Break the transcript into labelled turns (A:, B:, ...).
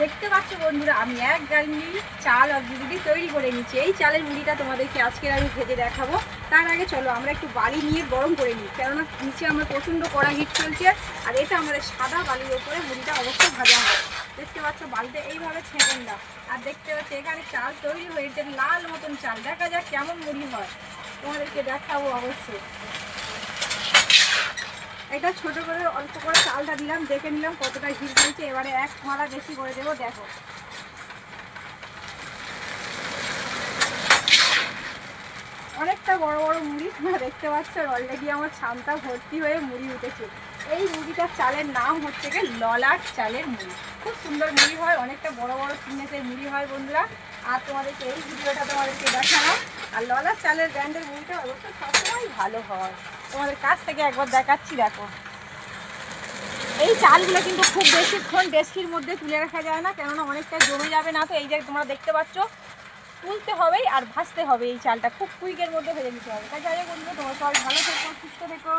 A: দেখতে পাচ্ছ বন্ধুরা, আমি এক গাড়ি চাল অলরেডি তৈরি করে নিচ্ছি। এই চালের মুড়িটা তোমাদেরকে আজকে আমি ভেজে দেখাবো। তার আগে চলো আমরা একটু বালি নিয়ে গরম করে নিই, কেননা নিচে আমার প্রচণ্ড কড়া হিট চলছে। আর এটা আমাদের সাদা বালির ওপরে মুড়িটা অবশ্যই ভাজা হয়। দেখতে পাচ্ছ বালিতে এইভাবে ছেঁকেন না। আর দেখতে পাচ্ছ এখানে চাল তৈরি হয়েছে, লাল মতন চাল। দেখা যাক কেমন মুড়ি হয়, তোমাদেরকে দেখাবো অবশ্যই। এটা ছোট করে অল্প করে চালটা দিলাম, দেখে নিলাম কতটা হিট হয়েছে। এবারে এক মালা বেশি করে দেবো, দেখো অনেকটা বড় বড় মুড়ি তোমরা দেখতে পাচ্ছ। অলরেডি আমার ছামটা ভর্তি হয়ে মুড়ি উঠেছে। এই মুড়িটার চালের নাম হচ্ছে গিয়ে ললাট চালের মুড়ি। খুব সুন্দর মুড়ি হয়, অনেকটা বড় বড় ফিটনেসের মুড়ি হয় বন্ধুরা। আর তোমাদেরকে এই ভিডিওটা তোমাদেরকে দেখালাম। আর ললাট চালের ব্র্যান্ডের মুড়িটা অবশ্যই সবসময় ভালো হয়। তোমাদের কাছ থেকে একবার দেখাচ্ছি, দেখো এই চালগুলো কিন্তু খুব বেশিক্ষণ ডেস্কির মধ্যে তুলে রাখা যায় না, কেননা অনেকটা জমে যাবে না। তো এই যে তোমরা দেখতে পাচ্ছ তুলতে হবেই আর ভাজতে হবে। এই চালটা খুব কুইকের মধ্যে ভেজে নিতে হবে। তাই যাই হোক বন্ধুরা, তোমরা সবাই ভালো থেকো, সুস্থ থেকো।